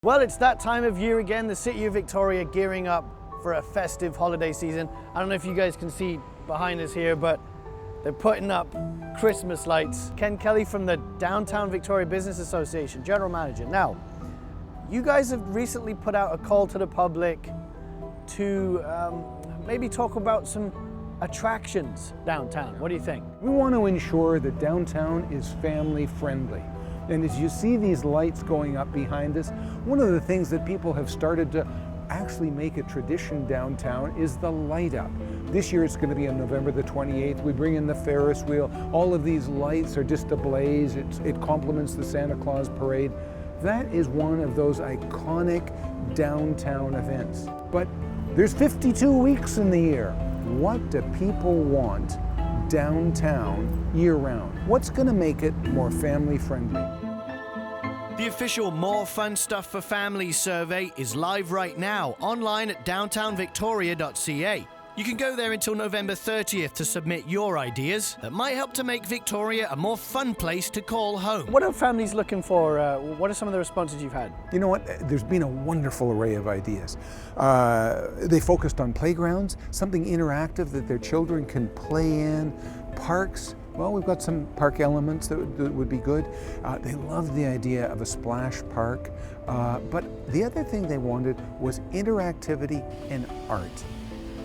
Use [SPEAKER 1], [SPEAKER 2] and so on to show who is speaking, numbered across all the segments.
[SPEAKER 1] Well, it's that time of year again, the city of Victoria gearing up for a festive holiday season. I don't know if you guys can see behind us here, but they're putting up Christmas lights. Ken Kelly from the Downtown Victoria Business Association, General Manager. Now, you guys have recently put out a call to the public to maybe talk about some attractions downtown. What do you think?
[SPEAKER 2] We want to ensure that downtown is family friendly. And as you see these lights going up behind us, one of the things that people have started to actually make a tradition downtown is the light up. This year it's going to be on November the 28th. We bring in the Ferris wheel. All of these lights are just ablaze. It complements the Santa Claus parade. That is one of those iconic downtown events. But there's 52 weeks in the year. What do people want downtown year-round? What's going to make it more family-friendly?
[SPEAKER 1] The official More Fun Stuff for Families survey is live right now, online at downtownvictoria.ca. You can go there until November 30th to submit your ideas that might help to make Victoria a more fun place to call home. What are families looking for? What are some of the responses you've had?
[SPEAKER 2] You know what? There's been a wonderful array of ideas. They focused on playgrounds, something interactive that their children can play in, parks. Well, we've got some park elements that would be good. They loved the idea of a splash park. But the other thing they wanted was interactivity and art.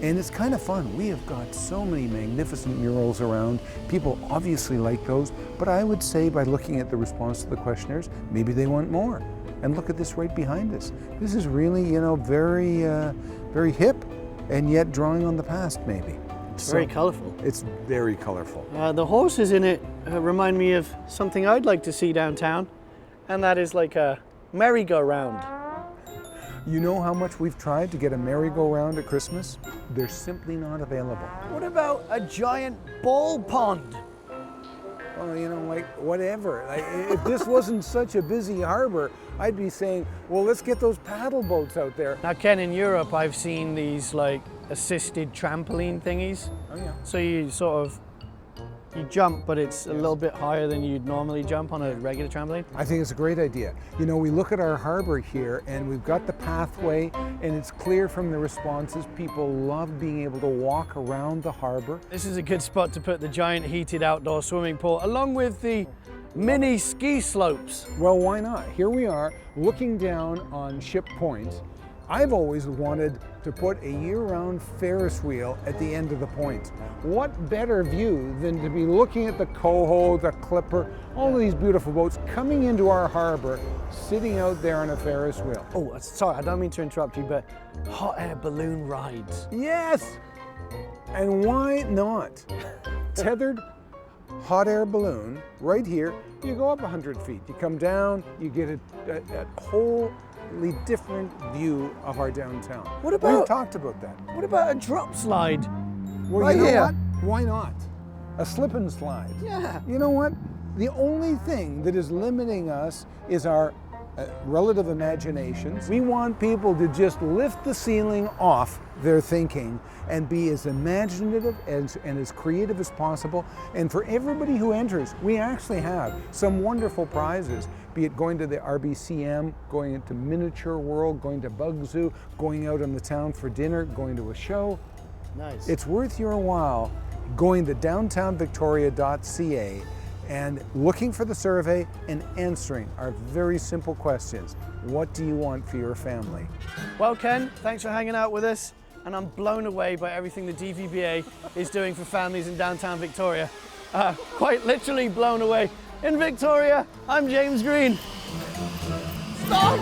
[SPEAKER 2] And it's kind of fun. We have got so many magnificent murals around. People obviously like those, but I would say by looking at the response to the questionnaires, maybe they want more. And look at this right behind us. This is really, you know, very hip, and yet drawing on the past, maybe.
[SPEAKER 1] It's very colorful.
[SPEAKER 2] It's very colorful.
[SPEAKER 1] The horses in it remind me of something I'd like to see downtown, and that is like a merry-go-round.
[SPEAKER 2] You know how much we've tried to get a merry-go-round at Christmas? They're simply not available.
[SPEAKER 1] What about a giant ball pond?
[SPEAKER 2] Well, you know, like, whatever. Like, if this wasn't such a busy harbor, I'd be saying, well, let's get those paddle boats out there.
[SPEAKER 1] Now, Ken, in Europe, I've seen these, like, assisted trampoline thingies.
[SPEAKER 2] Oh, yeah.
[SPEAKER 1] So you sort of, you jump, but it's a little bit higher than you'd normally jump on a regular trampoline.
[SPEAKER 2] I think it's a great idea. You know, we look at our harbor here and we've got the pathway, and it's clear from the responses, people love being able to walk around the harbor.
[SPEAKER 1] This is a good spot to put the giant heated outdoor swimming pool, along with the mini ski slopes.
[SPEAKER 2] Well, why not? Here we are looking down on Ship Point. I've always wanted to put a year-round Ferris wheel at the end of the point. What better view than to be looking at the Coho, the Clipper, all of these beautiful boats coming into our harbor, sitting out there on a Ferris wheel.
[SPEAKER 1] Oh, sorry, I don't mean to interrupt you, but hot air balloon rides.
[SPEAKER 2] Yes! And why not? Tethered hot air balloon right here. You go up 100 feet, you come down, you get a whole different view of our downtown.
[SPEAKER 1] What about?
[SPEAKER 2] We've talked about that.
[SPEAKER 1] What about a drop slide?
[SPEAKER 2] Well,
[SPEAKER 1] right
[SPEAKER 2] you know
[SPEAKER 1] here.
[SPEAKER 2] what? Why not? A slip and slide.
[SPEAKER 1] Yeah.
[SPEAKER 2] You know what? The only thing that is limiting us is our relative imaginations. We want people to just lift the ceiling off their thinking and be as imaginative and as creative as possible. And for everybody who enters, we actually have some wonderful prizes, be it going to the RBCM, going into Miniature World, going to Bug Zoo, going out in the town for dinner, going to a show.
[SPEAKER 1] Nice.
[SPEAKER 2] It's worth your while going to downtownvictoria.ca and looking for the survey and answering our very simple questions. What do you want for your family?
[SPEAKER 1] Well, Ken, thanks for hanging out with us. And I'm blown away by everything the DVBA is doing for families in downtown Victoria. Quite literally blown away. In Victoria, I'm James Green. Stop!